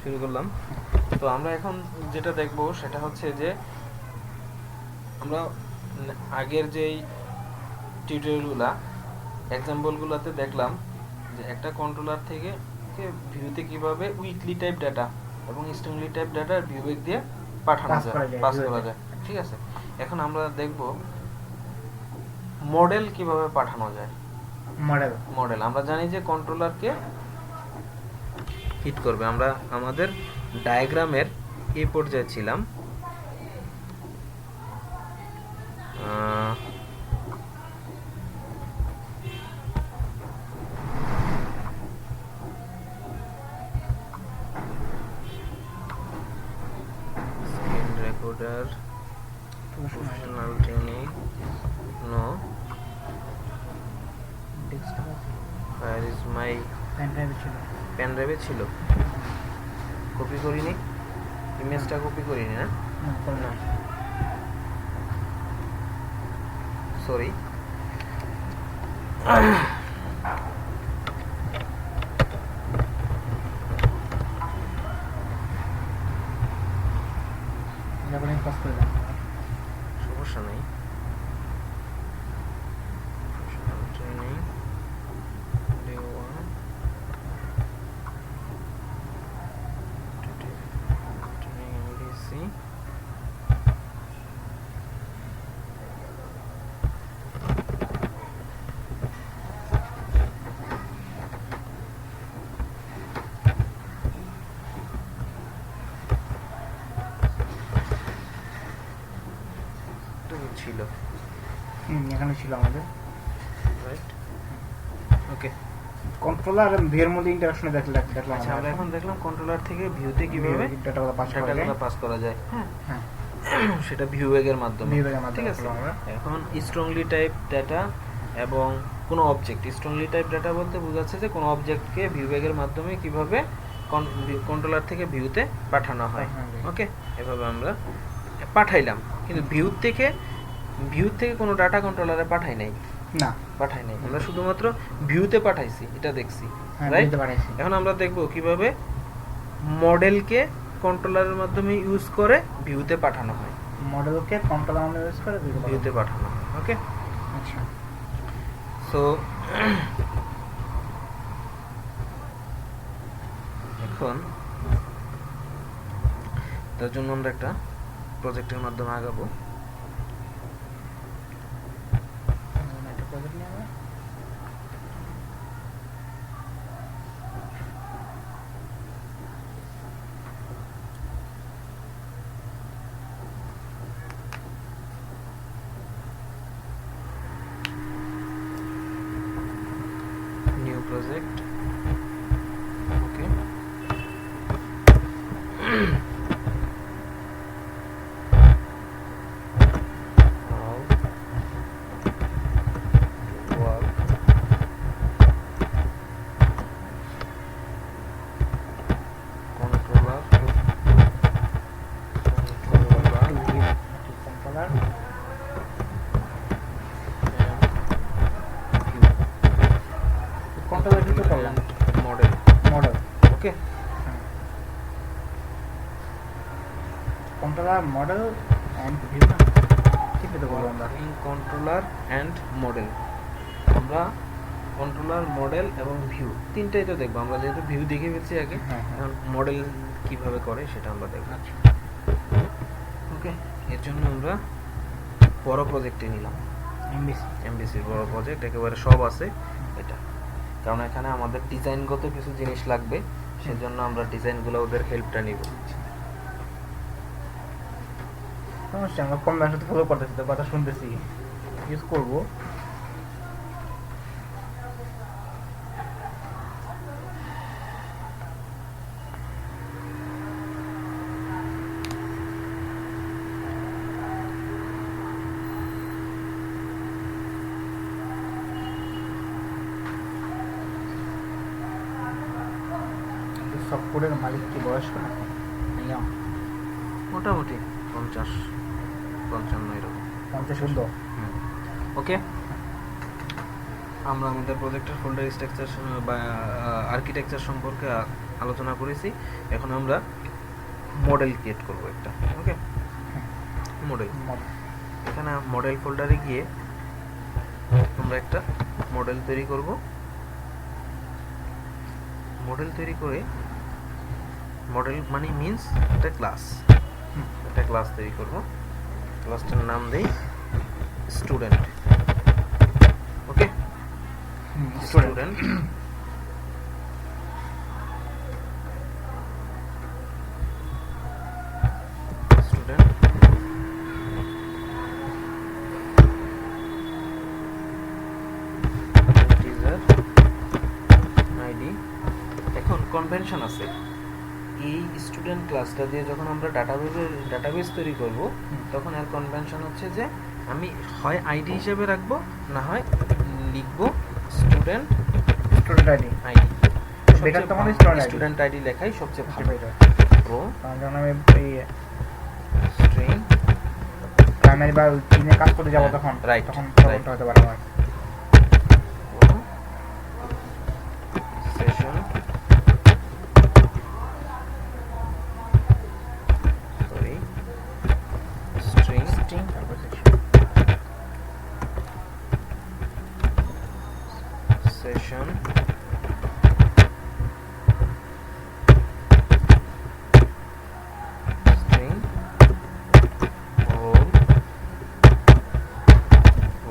শুরু করলাম। তো আমরা এখন যেটা দেখব সেটা হচ্ছে যে আমরা আগের যেই টিউটোরিয়ালগুলো এক্সাম্পলগুলোতে দেখলাম যে একটা কন্ট্রোলার থেকে ভিউতে কিভাবে উইকলি টাইপ ডাটা এবং স্ট্রিংলি টাইপ ডাটা ভিউবেক দিয়ে পাঠানো যায়, পাস করা যায়। ঠিক আছে, এখন আমরা দেখব মডেল কিভাবে পাঠানো যায়। মডেল আমরা জানি যে কন্ট্রোলারকে হিট করবে। আমরা আমাদের ডায়াগ্রামের এই পর্যায়ে ছিলাম। Screen recorder, professional training, no, where is my pen ড্রাইভে ছিল, কপি করিনি, ইমেজটা কপি করিনি না, সরি। সমস্যা নেই। ট্রেনিং ডে 1 ট্রেনিং এমডিসি ছিল, এখানে ছিল আমাদের, রাইট? ওকে, কন্ট্রোলার আর ভিউর মধ্যে ইন্টারাকশন দেখলাম। আচ্ছা, আমরা এখন দেখলাম কন্ট্রোলার থেকে ভিউতে কিভাবে ডাটাগুলো পাস করা যায়। হ্যাঁ, হ্যাঁ, সেটা ভিউবেগের মাধ্যমে। ঠিক আছে, আমরা এখন স্ট্রংলি টাইপ ডাটা এবং কোনো অবজেক্ট, স্ট্রংলি টাইপ ডাটা বলতে বোঝাচ্ছে যে কোনো অবজেক্টকে ভিউবেগের মাধ্যমে কিভাবে কন্ট্রোলার থেকে ভিউতে পাঠানো হয়। ওকে, এভাবে আমরা পাঠাইলাম, কিন্তু ভিউ থেকে কোনো ডাটা কন্ট্রোলারে পাঠাই নাই, আমরা শুধুমাত্র ভিউতে পাঠাইছি, এটা দেখছি, রাইট? এখন আমরা দেখব কিভাবে মডেলকে কন্ট্রোলারের মাধ্যমে ইউজ করে ভিউতে পাঠানো হয়। মডেলকে কন্ট্রোলার মাধ্যমে ইউজ করে ভিউতে পাঠানো হয়। ওকে, আচ্ছা। সো এখন তার জন্য আমরা একটা প্রজেক্টের মাধ্যমে আগাবো। New project, okay. Controller model and view, ঠিক আছে বলবো আমরা কন্ট্রোলার এন্ড মডেল। আমরা কন্ট্রোলার, মডেল এবং ভিউ তিনটাই তো দেখবো। আমরা যেহেতু ভিউ দেখে ফেলছি আগে, এখন মডেল কিভাবে করে সেটা আমরা দেখব। ওকে, এর জন্য আমরা বড় প্রজেক্টে নিলাম, এমবিসির বড় প্রজেক্ট, একেবারে সব আছে এটা, কারণ এখানে আমাদের ডিজাইনগত কিছু জিনিস লাগবে, সেজন্য আমরা ডিজাইনগুলো ওদের হেল্পটা নিব। সমস্যা, আমরা কম দামের সাথে ফলো করতেছি, তো কথা শুনতেছি, ইউজ করবো। সফটওয়্যারের মালিক কি বয়স্ক নাকি? মোটামুটি 50-55 এরকম। 50 ওকে, আমরা আমাদের প্রজেক্টের ফোল্ডার স্ট্রাকচার বা আর্কিটেকচার সম্পর্কে আলোচনা করেছি। এখন আমরা মডেল ক্রিয়েট করব একটা। ওকে, মডেল। এখানে মডেল ফোল্ডারে গিয়ে আমরা একটা মডেল তৈরি করব। মডেল তৈরি করে, মডেল মানে মিন্স একটা ক্লাস, একটা ক্লাস তৈরি করব। ক্লাসটার নাম দেই স্টুডেন্ট। ওকে, স্টুডেন্ট। Student teacher ID. এখন কনভেনশন আছে, এই স্টুডেন্ট ক্লাসটা দিয়ে যখন আমরা ডাটাবেস তৈরি করব, তখন এর কনভেনশন হচ্ছে যে আমি হয় আইডি হিসেবে রাখবো, না হয় লিখবো স্টুডেন্ট আইডি। বেটার তো মানে স্টুডেন্ট আইডি লেখাই সবচেয়ে ভালো। প্রো যখন আমি এই স্ট্রিং প্রাইমারি বা কিনে কাজ করতে যাব তখন রাইট, তখন প্রবলেমটা হতে পারে আমার। সেশন সরি স্ট্রিং তারপর সেশন string role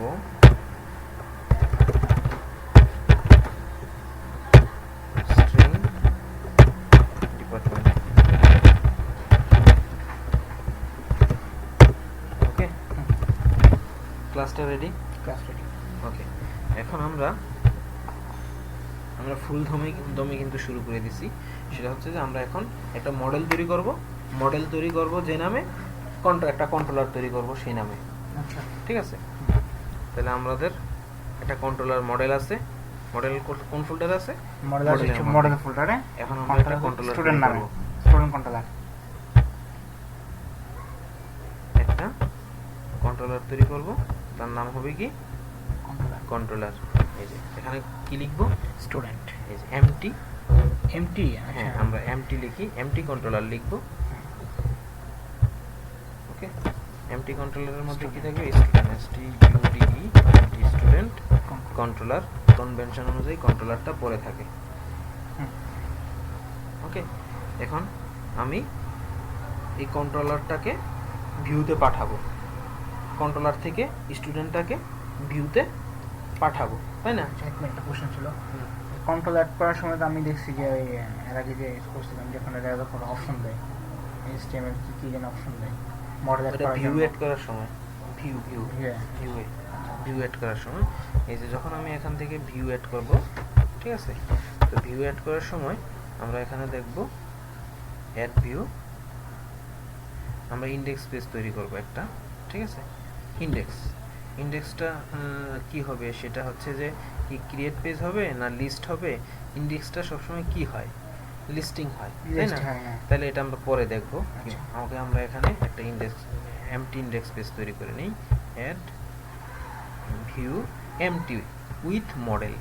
ও string department। ওকে, ক্লাসটা রেডি। Class ready. ওকে, এখন আমরা ফুল দমে কিন্তু শুরু করে দিছি। সেটা হচ্ছে যে আমরা এখন একটা মডেল তৈরি করব। মডেল তৈরি করব যে নামে, একটা কন্ট্রোলার তৈরি করব সেই নামে। আচ্ছা, ঠিক আছে, তাহলে আমাদের একটা কন্ট্রোলার মডেল আছে। মডেল কোন ফোল্ডার আছে? মডেল আছে মডেল ফোল্ডারে। এখন আমরা একটা কন্ট্রোলার স্টুডেন্ট নামে স্টুডেন্ট কন্ট্রোলার, একটা কন্ট্রোলার তৈরি করব। তার নাম হবে কি? কন্ট্রোলার। এই যে এখানে কি লিখবো? স্টুডেন্ট। এই যে এমটি। এমটি, হ্যাঁ, আমরা এমটি লিখি, এমটি কন্ট্রোলার লিখবো। ওকে, এমটি কন্ট্রোলারের মধ্যে কি থাকবে? Student, student controller. কনভেনশন অনুযায়ী কন্ট্রোলারটা পরে থাকে। ওকে, এখন আমি এই কন্ট্রোলারটাকে ভিউতে পাঠাবো। কন্ট্রোলার থেকে স্টুডেন্টটাকে ভিউতে পাঠাবো, তাই না? একটা কোশ্চেন ছিল, কন্ট্রোল অ্যাড করার সময় তো আমি দেখছি যে ওই এর আগে যে করছিলাম যখন এটা যখন অপশন দেয় HTML কি যেন অপশন দেয় মডেল অ্যাড করার ভিউ জন্য। অ্যাড করার সময় ভিউ অ্যাড করার সময় এই যে যখন আমি এখান থেকে ভিউ অ্যাড করব, ঠিক আছে, তো ভিউ অ্যাড করার সময় আমরা এখানে দেখব অ্যাড ভিউ। আমরা ইনডেক্স পেজ তৈরি করব একটা, ঠিক আছে। ইনডেক্সটা কি হবে? সেটা হচ্ছে যে কি ক্রিয়েট পেজ হবে না লিস্ট হবে? ইনডেক্সটা সবসময় কি হয়? লিস্টিং হয়, তাই না? তাহলে এটা আমরা পরে দেখব। আমাকে আমরা এখানে একটা এমটি ইনডেক্স পেজ তৈরি করে নিই। Add view empty with model.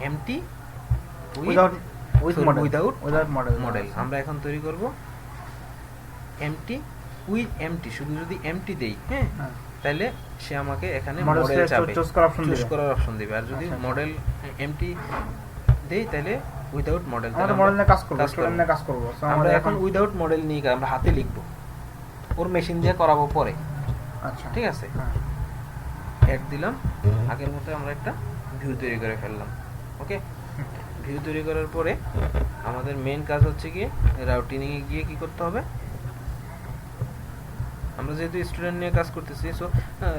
Empty without model আমরা এখন তৈরি করব। এমটি উইথ এমটি, শুধু যদি এমটি দেই, হ্যাঁ, তাহলে সে আমাকে এখানে মডেল চাবে, চুজ করার অপশন দিবে। আর যদি মডেল এমটি দেই তাহলে উইদাউট মডেল। আমরা মডেল নিয়ে কাজ করব। আমরা এখন উইদাউট মডেল নিয়ে আমরা হাতে লিখব, ওর মেশিন দিয়ে করাবো পরে। আচ্ছা, ঠিক আছে, অ্যাড দিলাম। আগের মতো আমরা একটা ভিউ তৈরি করে ফেললাম। ওকে, ভিউ তৈরি করার পরে আমাদের মেইন কাজ হচ্ছে গিয়ে রাউটিং এ গিয়ে কি করতে হবে? আমরা যেহেতু স্টুডেন্ট নিয়ে কাজ করতেছি, সো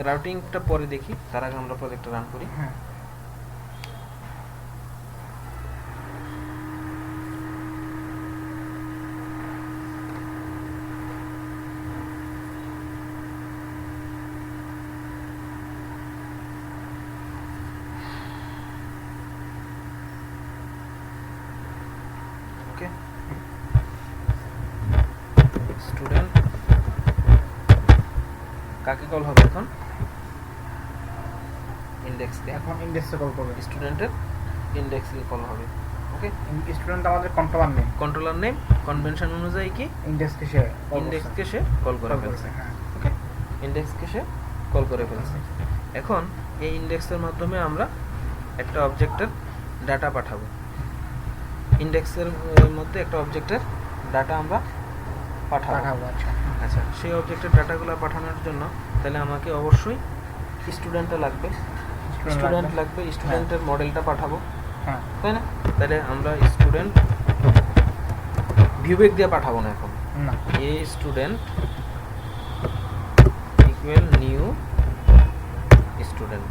রাউটিংটা পরে দেখি, তার আগে আমরা প্রজেক্টটা রান করি। ওকে, স্টুডেন্ট কাকে কল হবে এখন? ইনডেক্স কে। এখন ইনডেক্সে কল করবে, স্টুডেন্টের ইনডেক্স কে কল হবে। ওকে, স্টুডেন্ট আমাদের কন্ট্রোলার নেম কনভেনশন অনুযায়ী কি ইন্ডেক্সকে সে ইন্ডেক্সকে সে কল করে ফেলছে। হ্যাঁ ওকে, ইন্ডেক্সকে সে কল করে ফেলছে। এখন এই ইন্ডেক্সের মাধ্যমে আমরা একটা অবজেক্টের ডাটা পাঠাবো। ইন্ডেক্সের মধ্যে একটা অবজেক্টের ডাটা আমরা পাঠাবো। আচ্ছা আচ্ছা, সেই অবজেক্টের ডাটাগুলো পাঠানোর জন্য তাহলে আমাকে অবশ্যই স্টুডেন্টটা লাগবে, স্টুডেন্ট লাগবে, স্টুডেন্টের মডেলটা পাঠাবো, হ্যাঁ তাই না? তাহলে আমরা স্টুডেন্ট ভিউবেক দিয়ে পাঠাবো না এখন, না a student equal new student,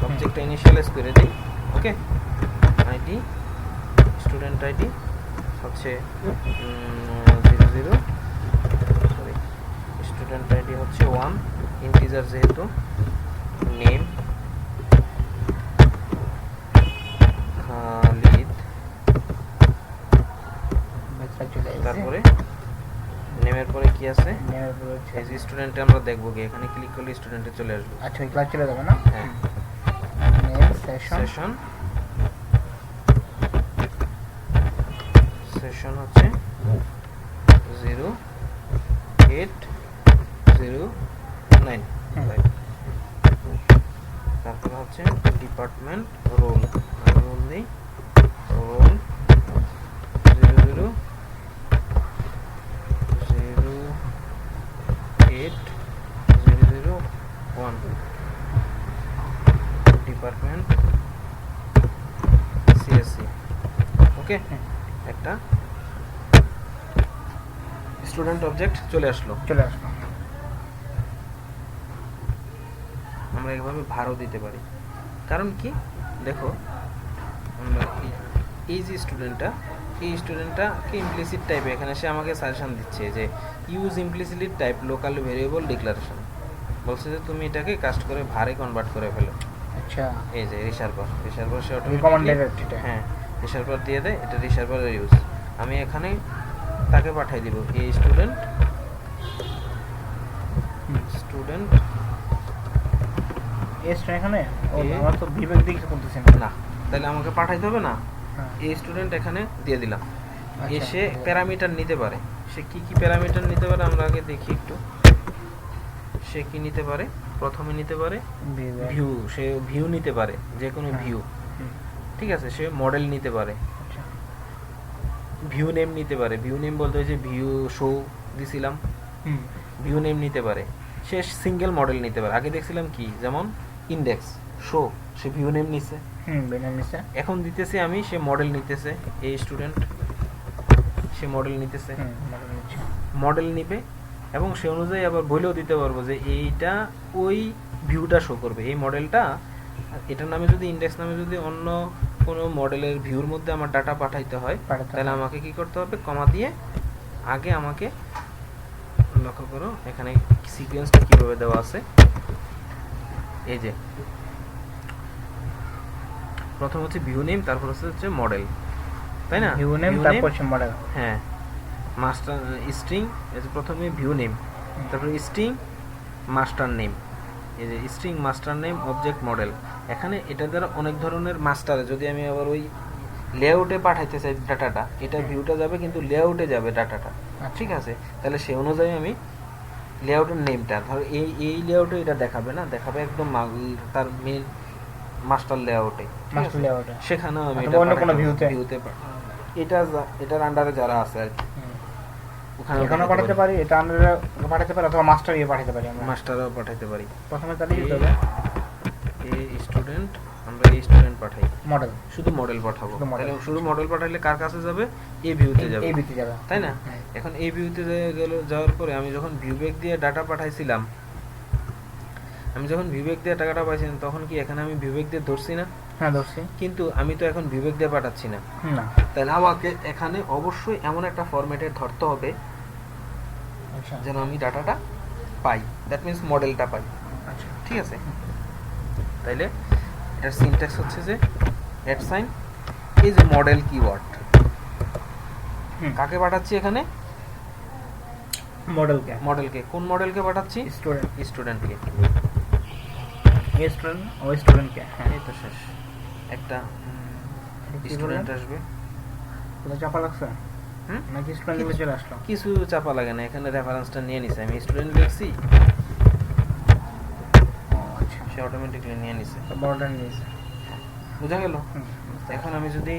অবজেক্টটা ইনিশিয়ালাইজ করে দিই। ওকে, আইডি স্টুডেন্ট আইডি হচ্ছে 00, সরি স্টুডেন্ট আইডি হচ্ছে 1, ইন্টিজার যেহেতু, নেম খালিদ, তারপরে নেমের পরে কি আছে, এই যে স্টুডেন্টে আমরা দেখবো কি, এখানে ক্লিক করলে স্টুডেন্টে চলে আসবে। আচ্ছা ওই ক্লাস চলে যাবে না? হ্যাঁ, নেম সেশন সেশন হচ্ছে 0809, তারপরে হচ্ছে ডিপার্টমেন্ট রোল, রোল নেই, রোল 0008001, ডিপার্টমেন্ট সিএসসি। ওকে, একটা স্টুডেন্ট অবজেক্ট চলে আসলো। আমরা এইভাবে ভারও দিতে পারি, কারণ কি দেখো, আমরা এই যে স্টুডেন্টটা, এই স্টুডেন্টটাকে ইমপ্লিসিট টাইপে এখানে সে আমাকে সাজেশন দিচ্ছে যে use implicit type local variable declaration, বলছে যে তুমি এটাকে কাস্ট করে ভারে কনভার্ট করে ফেলো। আচ্ছা, এই যে রিসার্ভার সে অটোমেটিক্যালি, হ্যাঁ রিসার্ভার দিয়ে দেয়, এটা রিসার্ভারের ইউজ। আমি এখানে তাকে পাঠিয়ে দিব এই স্টুডেন্ট এখানে আমরা তো বিবেক দিয়ে কিছু করতেছি না, তাহলে আমাকে পাঠাইতে হবে না, এই স্টুডেন্ট এখানে দিয়ে দিলাম। এসে প্যারামিটার নিতে পারে, সে কি কি প্যারামিটার নিতে পারে আমরা আগে দেখি একটু। সে কি নিতে পারে, প্রথমে নিতে পারে ভিউ, সে ভিউ নিতে পারে, যে কোনো ভিউ, ঠিক আছে। সে মডেল নিতে পারে, ভিউ নেম নিতে পারে, ভিউ নেম বলতে হচ্ছে ভিউ শো দিছিলাম, ভিউ নেম নিতে পারে। সে সিঙ্গেল মডেল নিতে পারে, আগে দেখছিলাম কি যেমন ইন্ডেক্স শো, সে ভিউ নেম নিছে, এখন দিতেছে আমি, সে মডেল নিতেছে, এই স্টুডেন্ট সে মডেল নিতেছে, মডেল নিবে এবং সে অনুযায়ী আবার বলেও দিতে পারবো যে এইটা ওই ভিউটা শো করবে, এই মডেলটা এটার নামে যদি ইন্ডেক্স নামে যদি অন্য কোনো মডেলের ভিউর মধ্যে আমার ডাটা পাঠাইতে হয়, তাহলে আমাকে কি করতে হবে, কমা দিয়ে আগে আমাকে লক্ষ্য করো এখানে সিকোয়েন্সটা কিভাবে দেওয়া আছে। এই যে প্রথম হচ্ছে ভিউ নেম, তারপর হচ্ছে মডেল, তাই না? ভিউ নেম তারপর হচ্ছে মডেল, হ্যাঁ মাস্টার স্ট্রিং, এই যে প্রথমে ভিউ নেম, তারপর স্ট্রিং মাস্টার নেম, এই যে string master name object model. এখানে এটা দ্বারা অনেক ধরনের মাস্টারে, যদি আমি আবার ওই লেআউটে পাঠাইতে চাই ডাটাটা, এটা ভিউটা যাবে কিন্তু লেআউটে যাবে ডাটাটা, ঠিক আছে। তাহলে সেই অনুযায়ী আমি লেআউটের নেমটা ধর এই লেআউটে এটা দেখাবে না, দেখাবে একদম তার মেইন মাস্টার লেআউটে, সেখানেও আমি এটা অন্য কোনো ভিউতে এটার আন্ডারে যারা আছে আর কি, ওখানে পাঠাতে পারি, এটা আন্ডারে পাঠাতে পারি, অথবা মাস্টার পাঠাতে পারি, আমরা মাস্টারও পাঠাতে পারি। প্রথমে তাহলে কি হবে, এই স্টুডেন্ট, আমরা এই স্টুডেন্ট পাঠাই, মডেল শুধু মডেল পাঠাবো, তাহলে শুধু মডেল পাঠাইলে কার কাছে যাবে, এই ভিউতে যাবে, তাই না? এখন এই ভিউতে যাওয়ার পরে আমি যখন ভিউবেক দিয়ে ডাটা পাঠাইছিলাম, আমি যখন ভিউবেক দিয়ে টাকাটা পাইছিলাম, তখন কি এখানে আমি ভিউবেক দিয়ে ধরছি না? হ্যাঁ ধরছি, কিন্তু আমি তো এখন ভিউবেক দিয়ে পাঠাচ্ছি না, তাহলে আমাকে এখানে অবশ্যই এমন একটা ফরম্যাটে ধরতে হবে যেন আমি ডাটাটা পাই, দ্যাট মিনস মডেলটা পাই, ঠিক আছে। তাইলে এটার সিনট্যাক্স হচ্ছে যে এট সাইন, এই যে মডেল কিওয়ার্ড, কাকে পাঠাচ্ছি এখানে, মডেলকে। কোন মডেলকে পাঠাচ্ছি, স্টুডেন্টকে, স্টুডেন্টকে। এই তো শেষ, একটা স্টুডেন্ট আসবে, কোথা চাপা লাগছে হুম? নাকি স্টুডেন্ট চলে আসলো? কিছু চাপা লাগে না, এখানে রেফারেন্সটা নিয়ে নিছে, আমি স্টুডেন্ট লিখছি, ও আচ্ছা, সে অটোমেটিকলি নিয়ে নিছে। তো বড়টা নিয়েছে। বোঝা গেল? হুম, বুঝতে এখন আমি যদি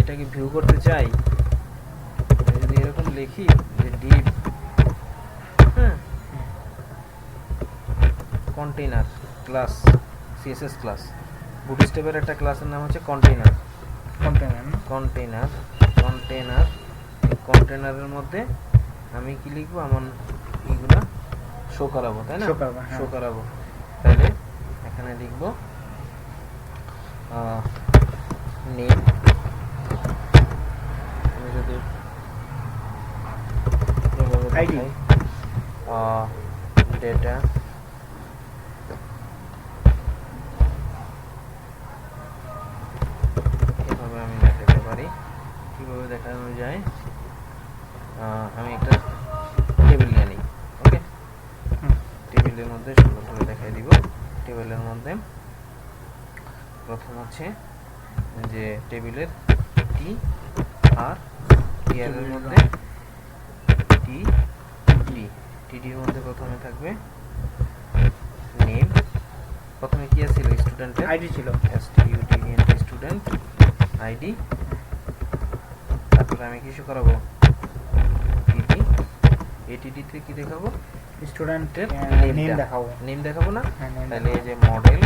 এটাকে ভিউ করতে চাই, আমি যদি এরকম লিখি যে ডিপ, হ্যাঁ, কন্টেইনার ক্লাস, সিএসএস ক্লাস, বুটস্ট্র্যাপের একটা ক্লাসের নাম হচ্ছে কন্টেইনার। কন্টেনার না? কন্টেইনার কন্টেইনার কন্টেইনারের মধ্যে আমি কি লিখবো, আমার এইগুলা শো করাবো, তাই না? Show করবো, হ্যাঁ। শো করাবো, তাহলে এখানে লিখবো নেম, আমি যদি ID ডেটা, এভাবে আমি দেখাতে পারি। কিভাবে দেখানো যায়, আমি একটা টেবিল নিয়ে নিই, ওকে? হুম। টেবিলের মধ্যে সুন্দর করে দেখাই দিব। টেবিলের মধ্যে প্রথম হচ্ছে যে টেবিলের টি আর টিআরের মধ্যে টি ডি, টিডির মধ্যে প্রথমে থাকবে নেম, প্রথমে কি ছিল স্টুডেন্টের আইডি ছিল। STUDENT স্টুডেন্ট আইডি, তারপরে আমি কিছু করাবো টিডি, এটিডি তে কি দেখাবো, স্টুডেন্টের স্টুডেন্টের নেম দেখাবো। নেম দেখাবো না? হ্যাঁ, name তাহলে এই দেখাবো। যে মডেল,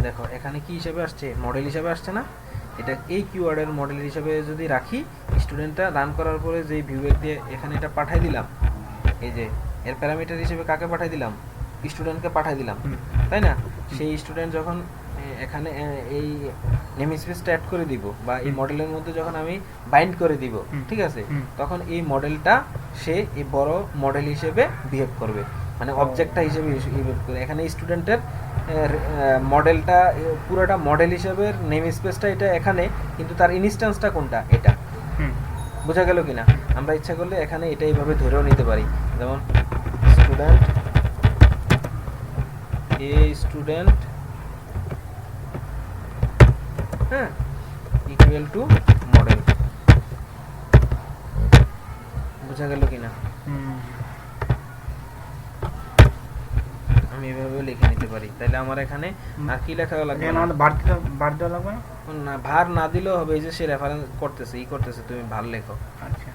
দেখো এখানে কি হিসেবে আসছে, মডেল হিসেবে আসছে না? এটা এই কিওয়ার্ডের মডেল হিসেবে যদি রাখি, স্টুডেন্টটা রান করার পরে যে ভিউয়ের দিয়ে এখানে এটা পাঠাই দিলাম, এই যে এর প্যারামিটার হিসেবে কাকে পাঠাই দিলাম, স্টুডেন্টকে পাঠাই দিলাম, হুম। তাই না? সেই স্টুডেন্ট যখন এখানে এই নেম স্পেসটা অ্যাড করে দিব, বা এই হুম। মডেলের মধ্যে যখন আমি বাইন্ড করে দিব, হুম। ঠিক আছে, হুম। তখন এই মডেলটা সে এই বড় মডেল হিসেবে বিহেভ করবে, মানে অবজেক্টটা হিসেবে বিহেভ করবে। এখানে স্টুডেন্টের মডেলটা পুরোটা মডেল হিসেবে, নেম স্পেসটা এটা এখানে, কিন্তু তার ইনস্ট্যান্সটা কোনটা, এটা। হুম। বোঝা গেল কিনা? আমরা ইচ্ছা করলে এখানে এটা এইভাবে ধরেও নিতে পারি, যেমন স্টুডেন্ট স্টুডেন্ট, হ্যাঁ, ইকুয়াল টু মডেল। বোঝা গেল কিনা? হুম। আমি এভাবে লিখে নিতে পারি, তাহলে আমার এখানে আর কি লেখা লাগবে এখানে না? আমাদের বার দেওয়া লাগবে না? না, ভার না দিলেও হবে, এই যে সে রেফারেন্স করতেছে, করতেছে, তুমি ভার লেখো, আচ্ছা,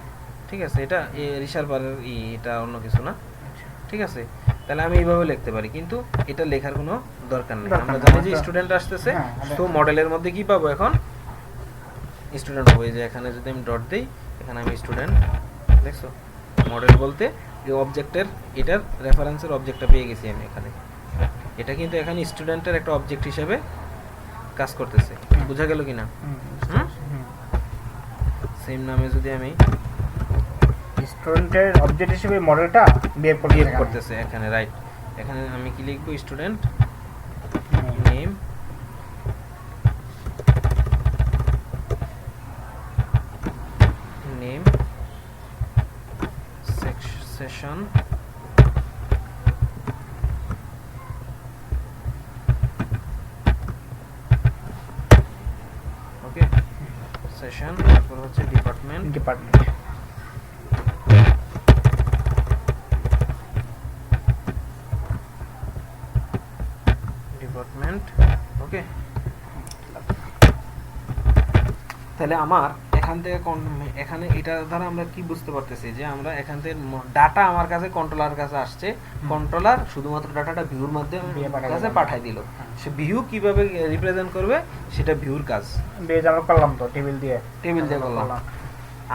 ঠিক আছে? এটা রিসার্ভারের এটা অন্য কিছু না, আচ্ছা। ঠিক আছে? তাহলে আমি এইভাবে লিখতে পারি, কিন্তু এটা লেখার কোনো দরকার নেই। দরকার আমরা নেই, জানি যে আমরা- স্টুডেন্ট আসতেছে, হ্যাঁ, তো মডেলের মধ্যে কি পাবো, এখন স্টুডেন্ট পাবো। এই যে এখানে যদি আমি ডট দেই, এখানে আমি স্টুডেন্ট, দেখছো? মডেল বলতে এই অবজেক্টের, এটার রেফারেন্সের অবজেক্টটা পেয়ে গেছি আমি এখানে। এটা কিন্তু এখানে স্টুডেন্টের একটা অবজেক্ট হিসেবে কাজ করতেছে। হুম। বোঝা গেল কিনা? হুম, বুঝতে হুম? পারছি, হুম। সেম নামে যদি আমি স্টুডেন্টের অবজেক্ট হিসেবে মডেলটা বিহেভ বিহেভ করতেছে এখানে, রাইট? এখানে আমি কি লিখবো, স্টুডেন্ট নেম, নেম সেশন, ওকে, সেশন, তারপর হচ্ছে ডিপার্টমেন্ট, ডিপার্টমেন্ট। ডিপার্টমেন্ট, ওকে। তাহলে আমার এখান থেকে এখানে এটা দ্বারা আমরা কি বুঝতে পারতেছি, যে আমরা এখান থেকে ডাটা আমার কাছে কন্ট্রোলার কাছে আসছে, কন্ট্রোলার শুধুমাত্র ডাটাটা ভিউর মাধ্যমে দিয়ে পাঠালো। কাছে পাঠাই দিল। সে ভিউ কিভাবে রিপ্রেজেন্ট করবে সেটা ভিউর কাজ। বেজ আমরা করলাম তো টেবিল দিয়ে। টেবিল দিয়ে করলাম,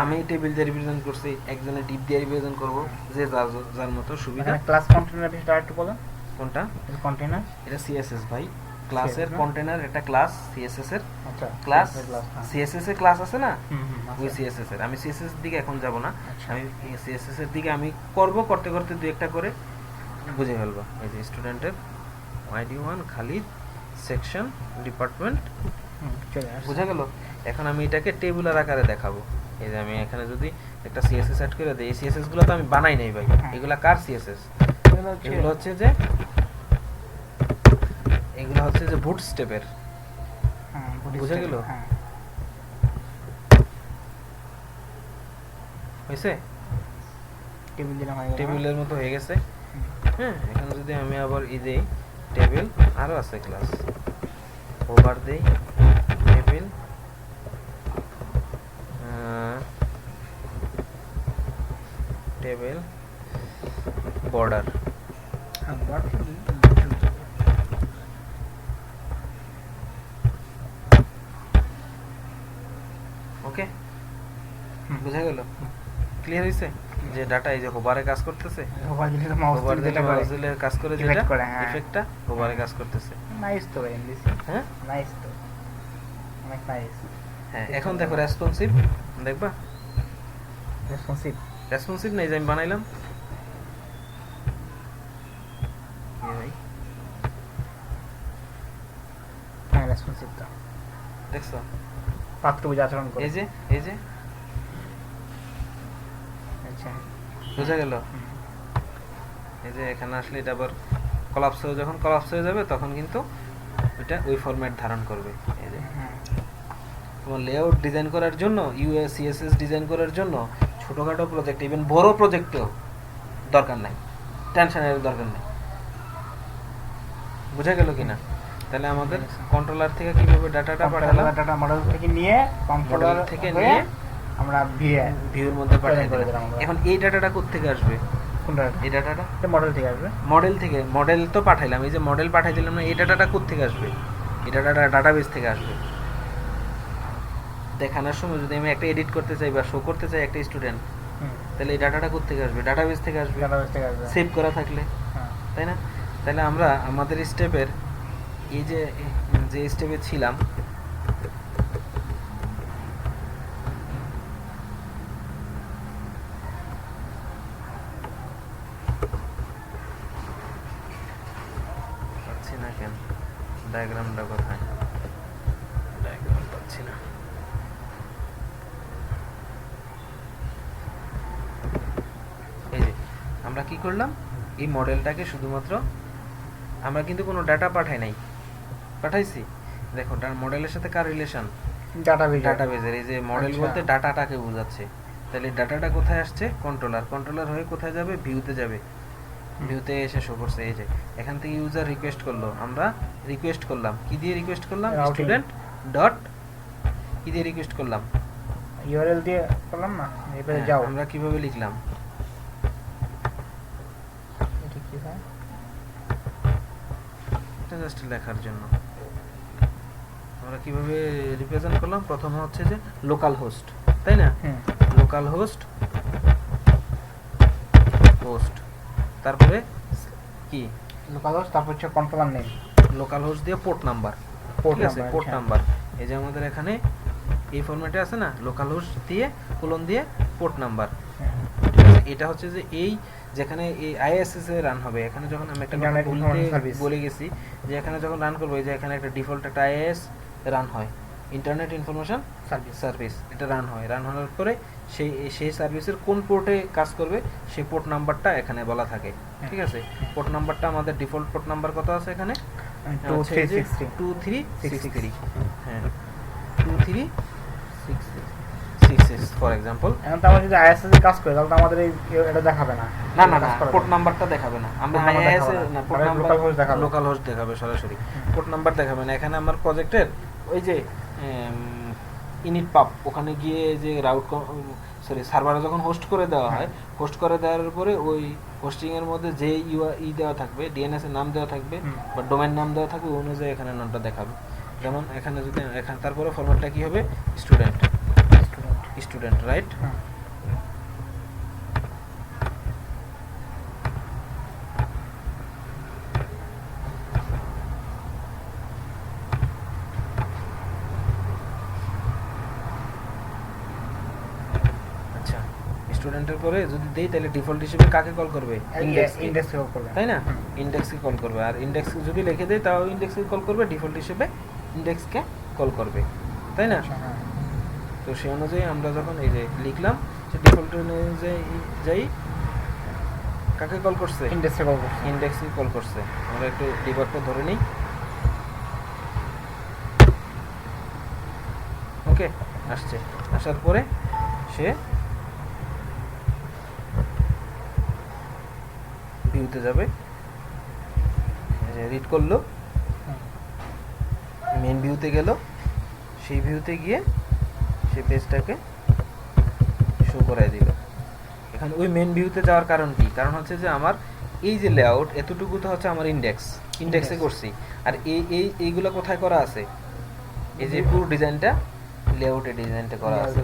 আমি টেবিল দিয়ে রিপ্রেজেন্ট করছি, একজনে ডিপ দিয়ে রিপ্রেজেন্ট করব, যে যার যার মতো সুবিধা। এখানে ক্লাস কন্টেনার বিষয়টা একটু বলেন। কোনটা? কন্টেনার, এটা সিএসএস ভাই, ক্লাসের CSS না? কন্টেনার, এটা ক্লাস সিএসএস এর আচ্ছা, ক্লাস, ক্লাস। সিএসএস এর ক্লাস আছে না, হুম, হুম, ওই আচ্ছা। সিএসএস এর। আমি সিএসএস এর দিকে এখন যাব না, আচ্ছা। আমি সিএসএস এর দিকে আমি করতে করতে দুই একটা করে বুঝে ফেলবো। এই যে স্টুডেন্টের আইডি 1 খালিদ, সেকশন, ডিপার্টমেন্ট, হুম, চলে আসছে। বুঝা গেল? এখন আমি এটাকে টেবুলার আকারে দেখাবো। এই যে আমি এখানে যদি একটা সিএসএস অ্যাড করে দিই, এই সিএসএস গুলো তো আমি বানাই নাই ভাই, হ্যাঁ। এগুলা কার সিএসএস? এগুলো হচ্ছে যে বুটস্ট্র্যাপের, হ্যাঁ, বুঝা গেল? হ্যাঁ। হয়েছে, টেবিল দিলাম হয়ে গেল। টেবিলের মতো হয়ে গেছে। হ্যাঁ, এখানে যদি আমি আবার দেই টেবিল, আরও আছে ক্লাস, ওভার দেই টেবিল, টেবিল বর্ডার, হ্যাঁ, বাট ওকে, হুম। বোঝা গেল, ক্লিয়ার হয়েছে যে ডাটা এই যে হোভারে কাজ করতেছে, ওভার দিলে তো মাউস হোভার দিলে যেটা করে মাউস দিলে কাজ করে, Effect যেটা করে, হ্যাঁ। ইফেক্টটা হোভারে কাজ করতেছে। নাইস তো ভাই এমডিসি, হ্যাঁ নাইস তো, অনেক নাইস। হ্যাঁ, এখন দেখো রেসপন্সিভ, দেখবা রেসপন্সিভ, রেসপন্সিভ নেই যে আমি বানাইলাম, কি ভাই হ্যাঁ রেসপন্সিভ তো দেখছো, পাত্র বুঝে আচরণ করে। এই যে এই যে আচ্ছা, বোঝা গেল, হুম। এই যে এখানে আসলে এটা আবার কলাপস হয়ে, যখন কলাপস হয়ে যাবে তখন কিন্তু এটা ওই ফরম্যাট ধারণ করবে। এই যে হ্যাঁ, তোমার লেআউট ডিজাইন করার জন্য, ইউএস সিএসএস ডিজাইন করার জন্য ছোটোখাটো প্রজেক্ট, ইভেন বড় প্রজেক্টেও দরকার নাই, টেনশনের দরকার নেই। বোঝা গেল কিনা? তাহলে আমাদের কন্ট্রোলার থেকে কিভাবে ডাটাটা পাঠালাম, ডাটা মডেল থেকে নিয়ে কন্ট্রোলার মডেল থেকে হয়ে নিয়ে আমরা ভিএ ভিউর মধ্যে পাঠিয়ে করে দিলাম। দিলাম আমরা। এখন এই ডাটাটা কোত্থেকে আসবে? কোনটা? এই ডাটাটা এটা মডেল থেকে আসবে। মডেল থেকে, মডেল তো পাঠাইলাম, এই যে মডেল পাঠাই দিলাম না, এই ডাটাটা কোত্থেকে আসবে? এই ডাটাটা ডাটাবেস থেকে আসবে। দেখানোর সময় যদি আমি একটা এডিট করতে চাই বা শো করতে চাই একটা স্টুডেন্ট, হুম, তাহলে এই ডাটাটা কোত্থেকে আসবে? ডাটাবেস থেকে আসবে, ডাটাবেস থেকে আসবে। সেভ করা থাকলে, হ্যাঁ, তাই না? তাহলে আমরা আমাদের স্টেপের এই যে যে স্টেপে ছিলাম, পাচ্ছি না কেন ডায়াগ্রামটা, কোথায় ডায়াগ্রাম পাচ্ছি না। এই যে আমরা কি করলাম, এই মডেলটাকে শুধুমাত্র, আমরা কিন্তু কোনো ডাটা পাঠাই নাই, পাঠাইছি দেখো মডেলের সাথে কার রিলেশন? ডাটাবেস। ডাটাবেজের। এই যে মডেল আচ্ছা। বলতে ডাটাটাকে বোঝাচ্ছে, তাহলে ডাটাটা কোথায় আসছে? কন্ট্রোলার, কন্ট্রোলার হয়ে কোথায় যাবে? ভিউতে যাবে, ভিউতে এসে শো করছে। এই যে এখান থেকে ইউজার রিকোয়েস্ট করলো, আমরা রিকোয়েস্ট করলাম, কি দিয়ে রিকোয়েস্ট করলাম? Routing। স্টুডেন্ট ডট কি দিয়ে রিকোয়েস্ট করলাম? ইউআরএল দিয়ে করলাম না, এবারে হ্যাঁ, যাও। আমরা কিভাবে লিখলাম? এটা কি হয়? এটা জাস্ট লেখার জন্য আমরা কিভাবে রিপ্রেজেন্ট করলাম? প্রথমে হচ্ছে যে লোকাল হোস্ট, তাই না? হুম, লোকাল হোস্ট হোস্ট, তারপরে কি? লোকাল হোস্ট, তারপর হচ্ছে কন্ট্রোলার নেম, লোকাল হোস্ট দিয়ে পোর্ট নাম্বার, পোর্ট ঠিক আছে, নাম্বার। Port number. এই যে আমাদের এখানে এই ফরম্যাটে আছে না, লোকাল হোস্ট দিয়ে কোলন দিয়ে পোর্ট নাম্বার, ঠিক আছে? এটা হচ্ছে যে এই যেখানে এই আইএসএস এ রান হবে, এখানে যখন আমি একটা কথা Internet বলতে Information Service। বলে গেছি যে এখানে যখন রান করবো, এই যে এখানে একটা ডিফল্ট একটা আইএস রান হয়, ইন্টারনেট ইনফরমেশন সার্ভিস। সার্ভিস, এটা রান হয়। রান হওয়ার পরে সেই সার্ভিসের কোন পোর্টে কাজ করবে সেই পোর্ট নাম্বারটা এখানে বলা থাকে, ঠিক আছে? পোর্ট নাম্বারটা আমাদের ডিফল্ট পোর্ট নাম্বার কত আছে এখানে? 2363। 2363, হ্যাঁ 2366 ফর এক্সাম্পল। এখন তো আমরা যদি আইএসএস এ কাজ করি তাহলে তো আমাদের এই এটা দেখাবে না। না না না, কাজ করা পোর্ট যাবে। নাম্বারটা দেখাবে না, আমরা Port number আইএস দেখাবে না। না, পোর্ট মানে নাম্বার local host দেখাবে। লোকাল হোস্ট দেখাবে সরাসরি, পোর্ট নাম্বার দেখাবে না। এখানে আমার প্রজেক্টের ওই যে ইনিট পাব, ওখানে গিয়ে যে রাউট সার্ভারে যখন হোস্ট করে দেওয়া হয়, হোস্ট করে দেওয়ার পরে ওই হোস্টিং এর মধ্যে যে দেওয়া থাকবে, ডিএনএস এর নাম দেওয়া থাকবে বা ডোমেইন নাম দেওয়া থাকবে, ওই অনুযায়ী এখানে নামটা দেখাবে। যেমন এখানে যদি এখানে তারপরে ফরম্যাটটা কি হবে? Student, student, right? হ্যাঁ। আচ্ছা, স্টুডেন্টের পরে যদি দেই তাহলে ডিফল্ট হিসেবে কাকে কল করবে? ইন্ডেক্স কল করবে, তাই না? হুম। ইন্ডেক্সকে কল করবে। আর ইন্ডেক্স যদি লিখে দেয় তাও ইন্ডেক্সকে কল করবে, ডিফল্ট হিসেবে ইন্ডেক্সকে কল করবে, তাই না? আচ্ছা, হ্যাঁ। তো সেই অনুযায়ী আমরা যখন এই যে লিখলাম, সে ডিফল্ট অনুযায়ী কাকে কল করছে? ইন্ডেক্সে কল করছে। ইন্ডেক্সকে কল করছে। আমরা একটু ডিবাগটা ধরে নিই, ওকে? আসছে, আসার পরে সে ভিউতে যাবে, রিড করলো, মেন ভিউতে গেল, সেই ভিউতে গিয়ে সেই পেজটাকে শো করাই দিল। এখানে ওই মেন ভিউতে যাওয়ার কারণ কি? কারণ হচ্ছে যে আমার এই যে লেআউট এতটুকু তো হচ্ছে আমার ইন্ডেক্সে করছি, আর এইগুলো কোথায় করা আছে? এই যে পুরো ডিজাইনটা লেআউটে ডিজাইনটা করা আছে,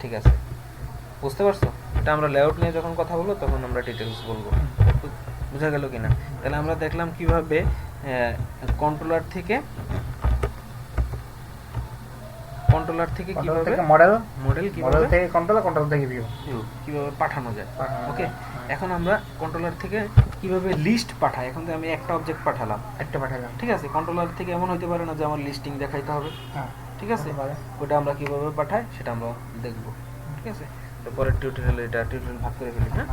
ঠিক আছে? বুঝতে পারছো? এটা আমরা লেআউট নিয়ে যখন কথা বলবো তখন আমরা ডিটেলস বলবো। বোঝা গেল কিনা? তাহলে আমরা দেখলাম কিভাবে কন্ট্রোলার থেকে কিভাবে মডেল থেকে কন্ট্রোল থেকে ভিউ কিভাবে পাঠানো যায়। ওকে, এখন আমরা কন্ট্রোলার থেকে কিভাবে লিস্ট পাঠাই। এখন তো আমি একটা অবজেক্ট পাঠালাম, ঠিক আছে? কন্ট্রোলার থেকে এমন হইতে পারে না যে আমার লিস্টিং দেখাইতে হবে, ঠিক আছে? ওটা আমরা কিভাবে পাঠাই সেটা আমরা দেখবো, ঠিক আছে? তো পরের টিউটোরিয়ালে এটা টিউটোরিয়াল ভাগ করে ফেলি, হ্যাঁ।